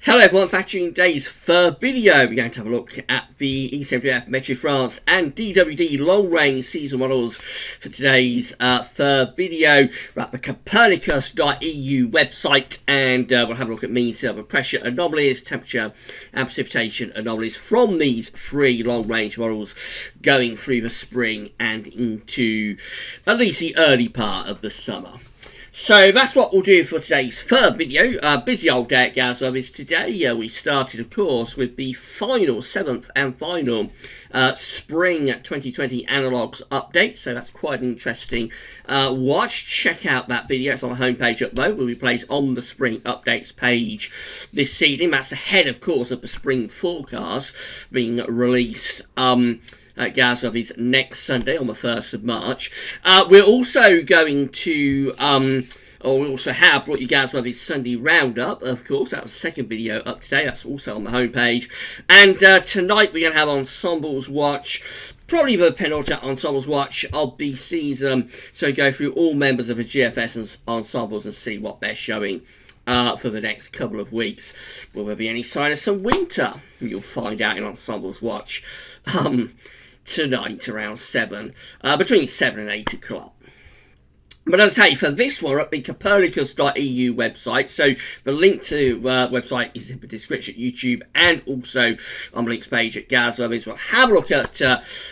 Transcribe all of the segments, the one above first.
Hello everyone, featuring today's third video, we're going to have a look at the ECMWF, Meteo France and DWD long range season models for today's third video. We're at the Copernicus.eu website and we'll have a look at mean sea level pressure anomalies, temperature and precipitation anomalies from these three long range models going through the spring and into at least the early part of the summer. So that's what we'll do for today's third video. Busy old day at GWV today. We started, of course, with the final, seventh and final spring 2020 analogues update. So that's quite an interesting watch. Check out that video. It's on the homepage at the moment. Will be placed on the spring updates page this evening. That's ahead, of course, of the spring forecast being released at GWV's next Sunday on the 1st of March. We're also going to, we also have brought you GWV's Sunday Roundup, of course. That was the second video up today. That's also on the homepage. And tonight we're going to have Ensembles Watch, probably the penultimate Ensembles Watch of the season. So go through all members of the GFS and ensembles and see what they're showing for the next couple of weeks. Will there be any sign of some winter? You'll find out in Ensembles Watch tonight around 7, between 7 and 8 o'clock. But as I say, for this one, we're at the Copernicus.eu website. So the link to the website is in the description at YouTube and also on the links page at GWV. We'll have a look at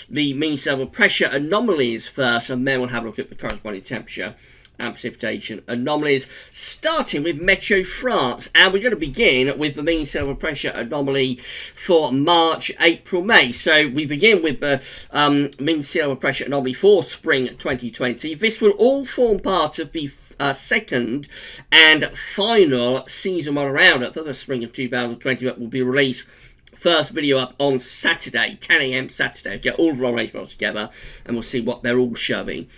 the mean sea level pressure anomalies first, and then we'll have a look at the corresponding temperature and precipitation anomalies, starting with Meteo France. And we're going to begin with the mean sea level pressure anomaly for March, April, May. So we begin with the mean sea level pressure anomaly for spring 2020. This will all form part of the second and final season model roundup for the spring of 2020 that will be released. First video up on Saturday, 10 AM Saturday. Get all of the long range models together and we'll see what they're all showing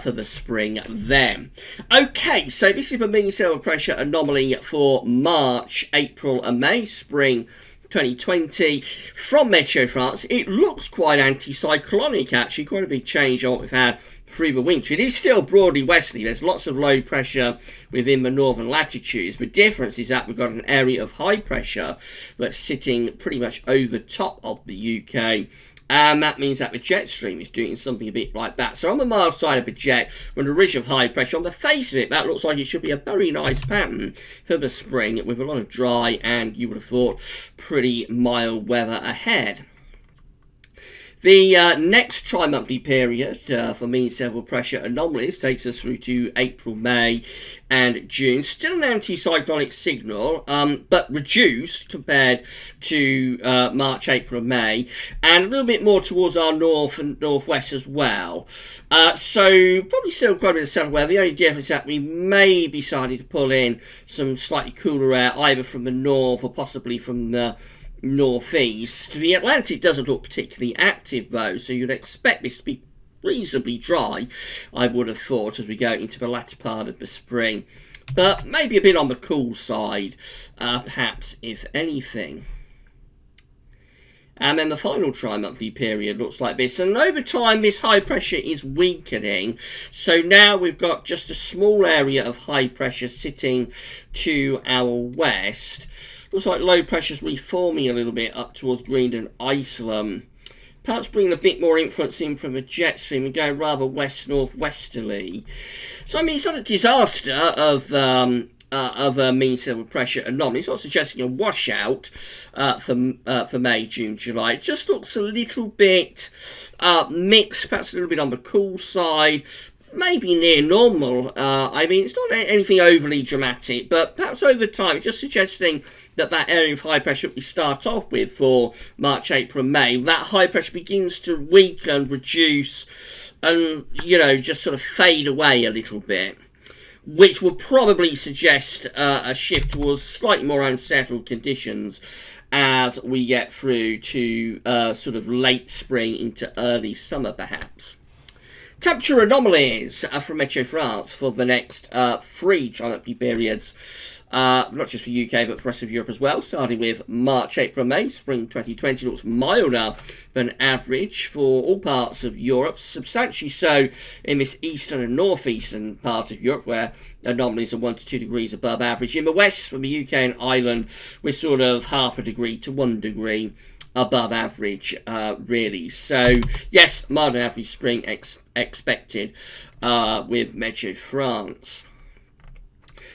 for the spring then. Okay, so this is the mean sea level pressure anomaly for March, April and May, spring 2020 from Meteo France. It looks quite anticyclonic actually, quite a big change on what we've had through the winter. It is still broadly westerly. There's lots of low pressure within the northern latitudes. The difference is that we've got an area of high pressure that's sitting pretty much over top of the UK. And that means that the jet stream is doing something a bit like that. So on the mild side of the jet, with a ridge of high pressure, on the face of it, that looks like it should be a very nice pattern for the spring, with a lot of dry and, you would have thought, pretty mild weather ahead. The next tri-monthly period for mean sea level pressure anomalies takes us through to April, May and June. Still an anticyclonic signal, but reduced compared to March, April and May, and a little bit more towards our north and northwest as well. So probably still quite a bit of settled weather. The only difference is that we may be starting to pull in some slightly cooler air, either from the north or possibly from the northeast. The Atlantic doesn't look particularly active though, so you'd expect this to be reasonably dry, I would have thought, as we go into the latter part of the spring, but maybe a bit on the cool side, perhaps, if anything. And then the final tri-monthly period looks like this. And over time, this high pressure is weakening. So now we've got just a small area of high pressure sitting to our west. Looks like low pressure's reforming a little bit up towards Greenland, Iceland. Perhaps bringing a bit more influence in from the jet stream and going rather west-northwesterly. So, I mean, it's not a disaster of a mean sea level pressure anomaly. It's not suggesting a washout for May, June, July. It just looks a little bit mixed, perhaps a little bit on the cool side. Maybe near normal. I mean, it's not anything overly dramatic, but perhaps over time, it's just suggesting that area of high pressure we start off with for March, April and May, that high pressure begins to weaken, reduce, and, you know, just sort of fade away a little bit, which would probably suggest a shift towards slightly more unsettled conditions as we get through to sort of late spring into early summer, perhaps. Temperature anomalies from Meteo France for the next 3 tri-monthly periods. Not just for UK, but for the rest of Europe as well, starting with March, April, May. Spring 2020 looks milder than average for all parts of Europe, substantially so in this eastern and northeastern part of Europe, where anomalies are 1 to 2 degrees above average. In the west, from the UK and Ireland, we're sort of 0.5 degree to 1 degree above average, really. So, yes, milder than average spring expected with Meteo France.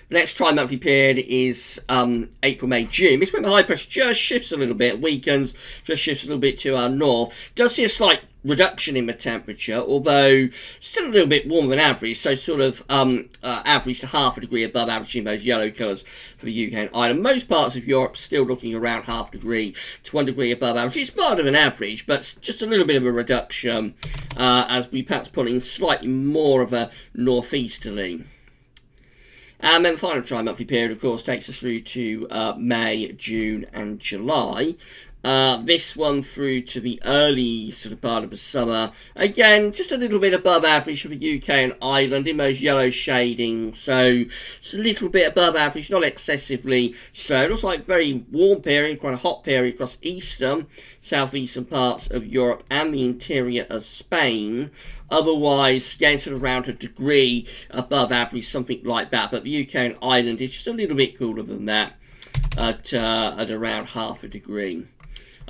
The next tri-monthly period is April, May, June. This when the high pressure just shifts a little bit, weakens, just shifts a little bit to our north. Does see a slight reduction in the temperature, although still a little bit warmer than average, so sort of average to 0.5 degree above average in those yellow colours for the UK and Ireland. Most parts of Europe still looking around 0.5 degree to 1 degree above average. It's milder than average, but just a little bit of a reduction as we perhaps pull in slightly more of a northeasterly. And then the final tri-monthly period, of course, takes us through to May, June and July. This one through to the early sort of part of the summer. Again, just a little bit above average for the UK and Ireland in those yellow shadings. So, just a little bit above average, not excessively so. It looks like a very warm period, quite a hot period across eastern, southeastern parts of Europe and the interior of Spain. Otherwise, again, sort of around 1 degree above average, something like that. But the UK and Ireland is just a little bit cooler than that at around 0.5 degree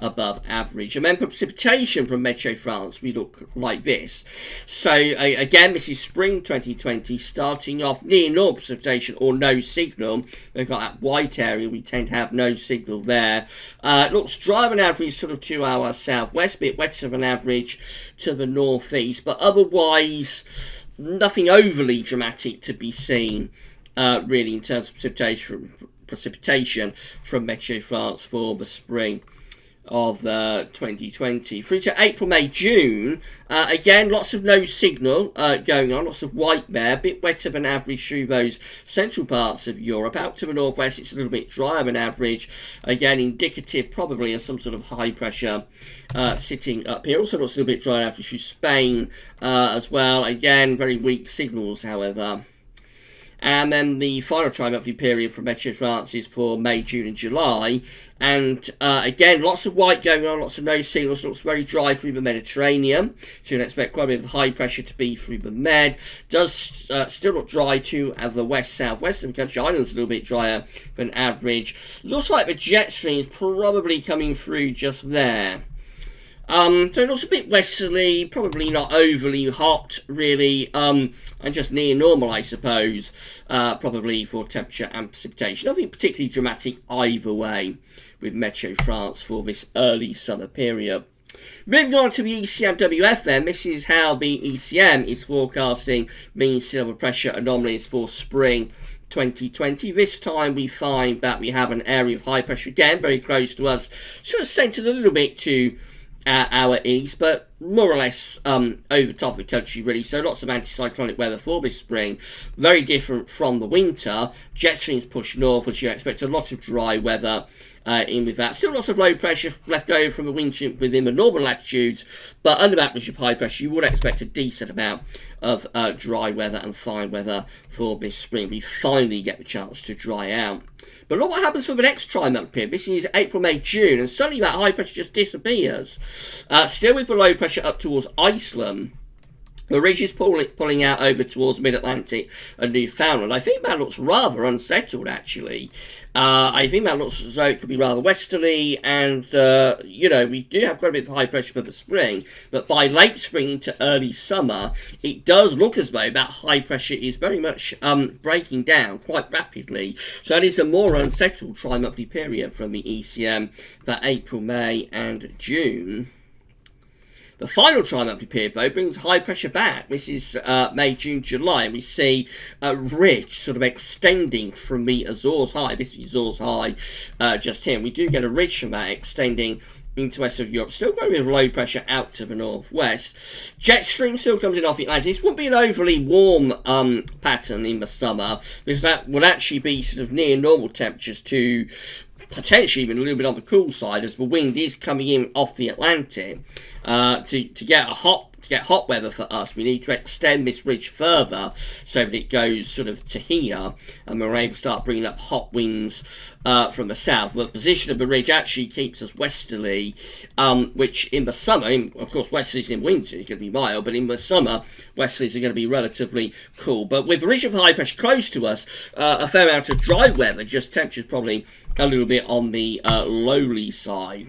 above average. And then precipitation from Meteo France, we look like this. So again, this is spring 2020, starting off near normal precipitation or no signal. We've got that white area, we tend to have no signal there. It looks dry than average, sort of to our southwest, a bit wetter than average to the northeast, but otherwise nothing overly dramatic to be seen really in terms of precipitation from Meteo France for the spring of 2020 through to April, May, June. Again, lots of no signal going on, lots of white there, a bit wetter than average through those central parts of Europe. Out to the northwest, it's a little bit drier than average. Again, indicative probably of some sort of high pressure sitting up here. Also looks a little bit drier than average through Spain as well. Again, very weak signals, however. And then the final tri-monthly period from Meteo France is for May, June and July. And again, lots of white going on, lots of no signals. Looks very dry through the Mediterranean. So you'd expect quite a bit of high pressure to be through the Med. Does still look dry to the west-southwest of the country. Ireland's a little bit drier than average. Looks like the jet stream is probably coming through just there. So it looks a bit westerly, probably not overly hot, really, and just near normal, I suppose, probably for temperature and precipitation. Nothing particularly dramatic either way with Meteo France for this early summer period. Moving on to the ECMWF then, this is how the ECM is forecasting mean sea level pressure anomalies for spring 2020. This time we find that we have an area of high pressure again, very close to us, sort of centred a little bit to our east, but more or less over top of the country really. So lots of anticyclonic weather for this spring, very different from the winter. Jet streams push northwards, you expect a lot of dry weather in with that. Still lots of low pressure left over from the winter within the northern latitudes, but under average of high pressure you would expect a decent amount of dry weather and fine weather for this spring. We finally get the chance to dry out. But look what happens for the next tri-month period. This is April, May, June, and suddenly that high pressure just disappears. Still with the low pressure up towards Iceland. The ridge is pulling out over towards mid-Atlantic and Newfoundland. I think that looks rather unsettled, actually. I think that looks as though it could be rather westerly, and, you know, we do have quite a bit of high pressure for the spring, but by late spring into early summer, it does look as though that high pressure is very much breaking down quite rapidly. So it is a more unsettled tri-monthly period from the ECM for April, May and June. The final tri-monthly period, though, brings high pressure back. This is May, June, July, and we see a ridge sort of extending from the Azores High. This is Azores High just here. And we do get a ridge from that extending into west of Europe. Still going with low pressure out to the northwest. Jet stream still comes in off the Atlantic. This won't be an overly warm pattern in the summer, because that would actually be sort of near normal temperatures to potentially even a little bit on the cool side, as the wind is coming in off the Atlantic to get get hot weather for us, we need to extend this ridge further so that it goes sort of to here, and we're able to start bringing up hot winds from the south. The position of the ridge actually keeps us westerly, which in the summer, of course, westerlies in winter is going to be mild, but in the summer, westerlies are going to be relatively cool. But with the ridge of high pressure close to us, a fair amount of dry weather, just temperatures probably a little bit on the lowly side.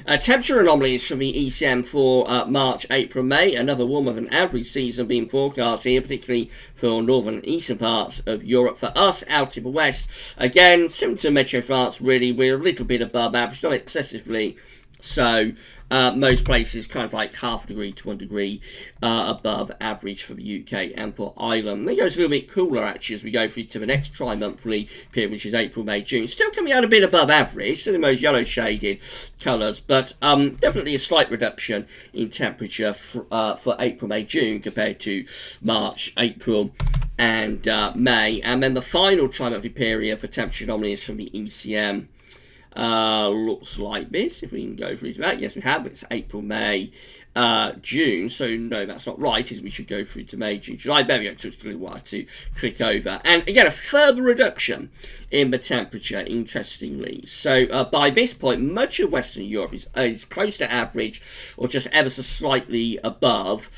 Temperature anomalies from the ECM for March, April, May. Another warmer than average season being forecast here, particularly for northern and eastern parts of Europe. For us, out in the west, again, similar to Meteo France, really, we're a little bit above average, not excessively so. Most places kind of like half a degree to 1 degree above average for the UK and for Ireland. Then it goes a little bit cooler actually as we go through to the next tri-monthly period, which is April, May, June. Still coming out a bit above average, still in those yellow shaded colours, but definitely a slight reduction in temperature for April, May, June compared to March, April and May. And then the final tri-monthly period for temperature anomalies from the ECM looks like this. If we can go through to that, yes we have, it's April, May, June, so no, that's not right, is we should go through to May, June, July. There we go, it took a little while to click over, and again a further reduction in the temperature, interestingly. So by this point, much of Western Europe is close to average or just ever so slightly above.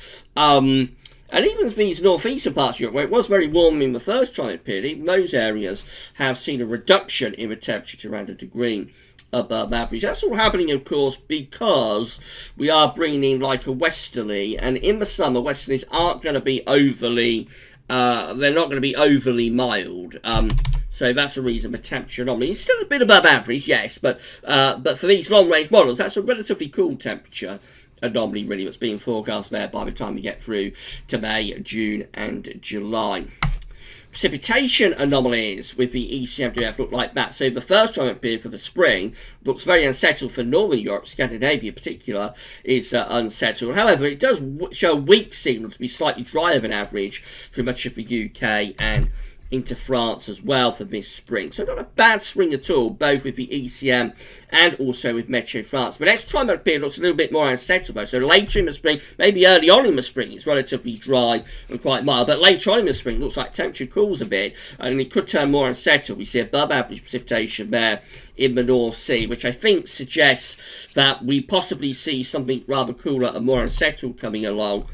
And even these northeastern parts of Europe, where it was very warm in the first tri-month period, even those areas have seen a reduction in the temperature to around 1 degree above average. That's all happening, of course, because we are bringing in like a westerly, and in the summer, westerlies aren't going to be overly, they're not going to be overly mild. So that's the reason the temperature anomaly is still a bit above average, yes, but for these long-range models, that's a relatively cool temperature anomaly really that's being forecast there by the time we get through to May, June and July. Precipitation anomalies with the ECMWF look like that. So the first tri-month period for the spring looks very unsettled for Northern Europe. Scandinavia in particular is unsettled. However, it does show a weak signal to be slightly drier than average for much of the UK and into France as well for this spring. So not a bad spring at all, both with the ECM and also with Meteo France. But next tri-month period looks a little bit more unsettled though. So later in the spring, maybe early on in the spring, it's relatively dry and quite mild. But later on in the spring, it looks like temperature cools a bit and it could turn more unsettled. We see above average precipitation there in the North Sea, which I think suggests that we possibly see something rather cooler and more unsettled coming along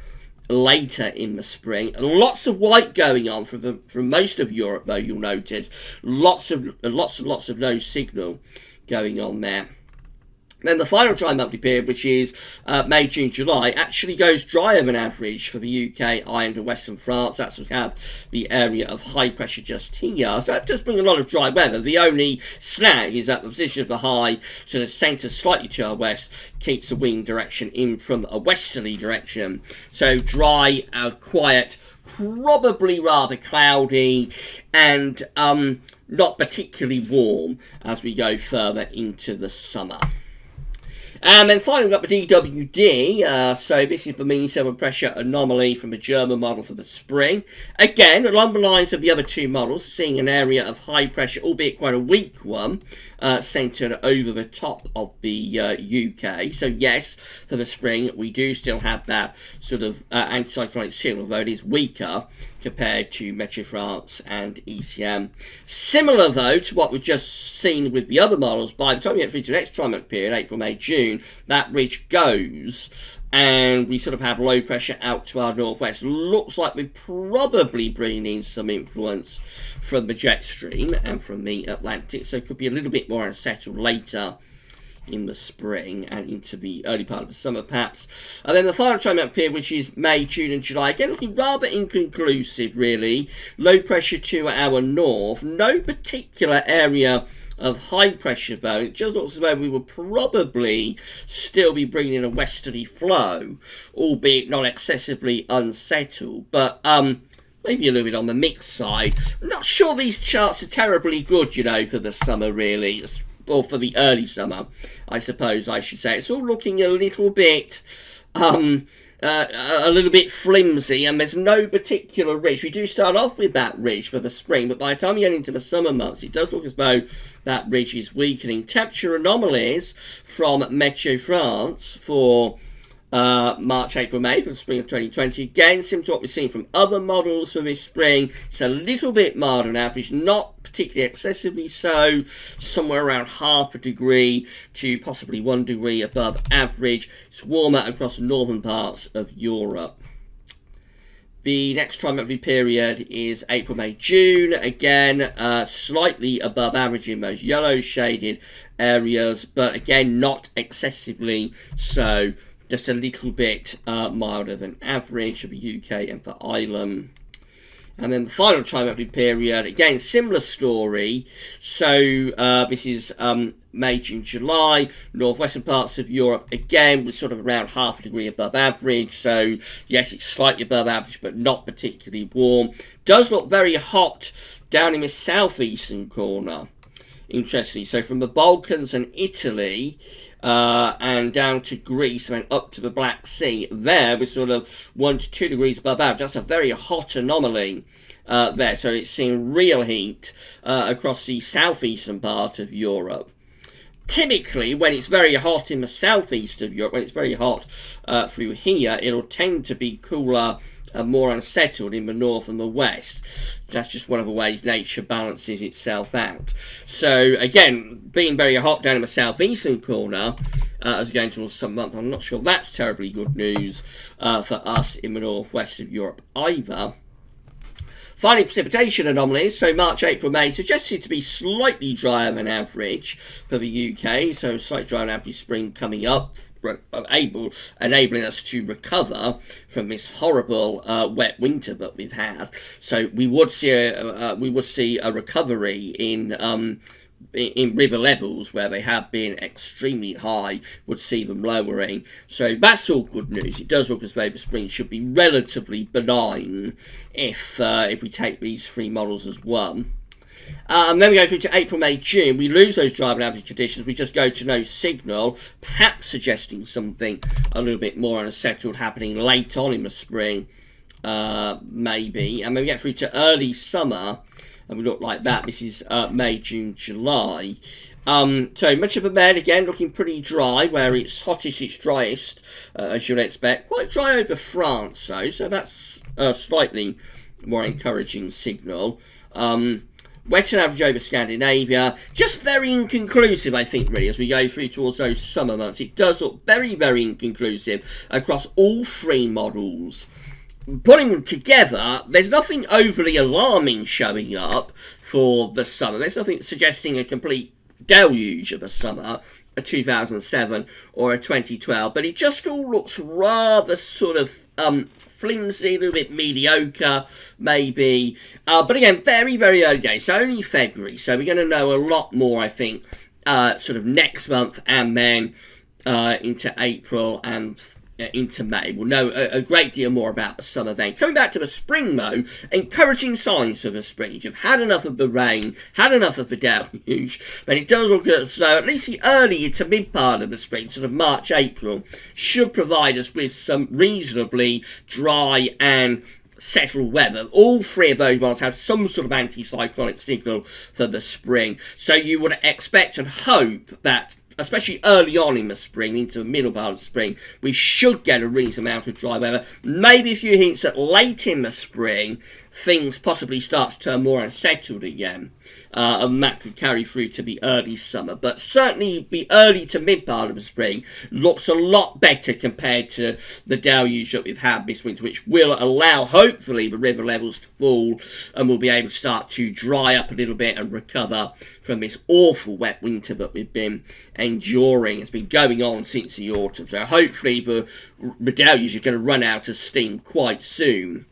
later in the spring. Lots of white going on from most of Europe though, you'll notice. Lots and lots of no signal going on there. Then the final tri-monthly period, which is May, June, July, actually goes drier than average for the UK, Ireland and Western France. That's what we have the area of high pressure just here. So that does bring a lot of dry weather. The only snag is that the position of the high to the centre slightly to our west keeps the wind direction in from a westerly direction. So dry, quiet, probably rather cloudy and not particularly warm as we go further into the summer. And then finally we've got the DWD, so this is the mean seven pressure anomaly from the German model for the spring. Again, along the lines of the other two models, seeing an area of high pressure, albeit quite a weak one, centred over the top of the UK. So yes, for the spring, we do still have that sort of anticyclonic signal, although it is weaker compared to Meteo France and ECM. Similar, though, to what we've just seen with the other models, by the time we get through to the next tri-month period, April, May, June, that ridge goes, and we sort of have low pressure out to our northwest. Looks like we're probably bringing in some influence from the jet stream and from the Atlantic, so it could be a little bit more unsettled later in the spring and into the early part of the summer perhaps. And then the final tri-month period, which is May, June and July, again looking rather inconclusive really. Low pressure to our north, no particular area of high pressure though. It just looks as though we will probably still be bringing in a westerly flow, albeit not excessively unsettled, but maybe a little bit on the mixed side. I'm not sure these charts are terribly good, you know, for the summer really, or for the early summer, I suppose I should say. It's all looking a little bit flimsy, and there's no particular ridge. We do start off with that ridge for the spring, but by the time you get into the summer months, it does look as though that ridge is weakening. Temperature anomalies from Meteo France for March, April, May for the spring of 2020. Again, similar to what we've seen from other models for this spring. It's a little bit milder on average, not particularly excessively so, somewhere around half a degree to possibly 1 degree above average. It's warmer across the northern parts of Europe. The next tri-monthly period is April, May, June. Again, slightly above average in those yellow shaded areas, but again, not excessively so. Just a little bit milder than average for the UK and for Ireland. And then the final tri-monthly period, again, similar story. So this is May, June, July. Northwestern parts of Europe, again, we're sort of around half a degree above average. So, yes, it's slightly above average, but not particularly warm. Does look very hot down in the southeastern corner. Interestingly, so from the Balkans and Italy and down to Greece and up to the Black Sea, there we're sort of 1 to 2 degrees above average. That's a very hot anomaly there. So it's seeing real heat across the southeastern part of Europe. Typically, when it's very hot in the southeast of Europe, when it's very hot through here, it'll tend to be cooler and more unsettled in the north and the west. That's just one of the ways nature balances itself out. So again, being very hot down in the southeastern corner as we go into the summer month, I'm not sure that's terribly good news for us in the northwest of Europe either. Finally, precipitation anomalies. So March, April, May suggested to be slightly drier than average for the UK. So slightly drier than average spring coming up, enabling us to recover from this horrible wet winter that we've had. So we would see a recovery in river levels where they have been extremely high, would see them lowering. So that's all good news. It does look as though the spring should be relatively benign if we take these three models as one. And then we go through to April, May, June. We lose those dry and average conditions. We just go to no signal, perhaps suggesting something a little bit more unsettled happening late on in the spring, maybe. And then we get through to early summer, and we look like that. This is May, June, July. So much of the bed, again, looking pretty dry. Where it's hottest, it's driest, as you'd expect. Quite dry over France, though, so that's a slightly more encouraging signal. Wet and average over Scandinavia. Just very inconclusive, I think, really, as we go through towards those summer months. It does look very, very inconclusive across all three models. Putting them together, there's nothing overly alarming showing up for the summer. There's nothing suggesting a complete deluge of a summer, a 2007 or a 2012, but it just all looks rather sort of flimsy, a little bit mediocre, maybe. But again, very, very early days, so only February, so we're going to know a lot more, I think, sort of next month and then into April and into May. We'll know a great deal more about the summer then. Coming back to the spring, though, encouraging signs for the spring. You've had enough of the rain, had enough of the deluge, but it does look as though at least the early to mid part of the spring, sort of March, April, should provide us with some reasonably dry and settled weather. All three of those ones have some sort of anticyclonic signal for the spring, so you would expect and hope that especially early on in the spring, into the middle part of the spring, we should get a reasonable amount of dry weather. Maybe a few hints that late in the spring, things possibly start to turn more unsettled again. And that could carry through to the early summer. But certainly the early to mid part of the spring looks a lot better compared to the deluge that we've had this winter, which will allow, hopefully, the river levels to fall and we'll be able to start to dry up a little bit and recover from this awful wet winter that we've been enduring. It's been going on since the autumn. So hopefully the deluge is going to run out of steam quite soon.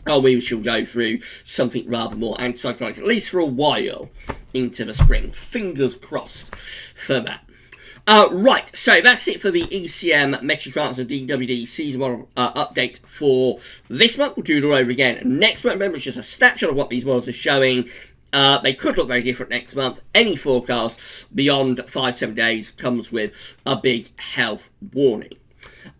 We shall go through something rather more anticyclonic, at least for a while, into the spring. Fingers crossed for that. Right, so that's it for the ECM Meteo France and DWD season 1 update for this month. We'll do it all over again next month. Remember, it's just a snapshot of what these models are showing. They could look very different next month. Any forecast beyond 5-7 days comes with a big health warning.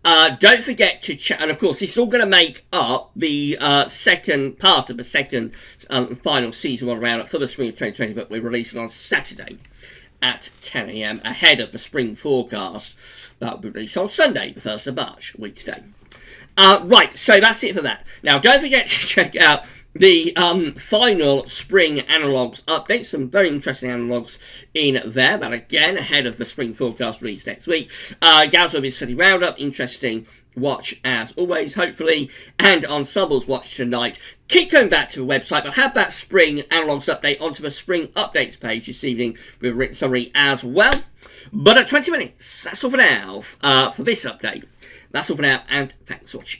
Don't forget to check, and of course this is all going to make up the second part of the second final season one roundup for the spring of 2020 that we're releasing on Saturday. at 10 a.m. ahead of the spring forecast that will be released on Sunday, the 1st of March, a week today. Right, so that's it for that. Now, don't forget to check out the final spring analogues update. Some very interesting analogues in there, but again, ahead of the spring forecast release next week. Gals will be study roundup, interesting watch as always, hopefully, and Ensembles watch tonight. Keep going back to the website, but have that spring analogues update onto the spring updates page this evening with a written summary as well. But at 20 minutes, that's all for now for this update. That's all for now, and thanks for watching.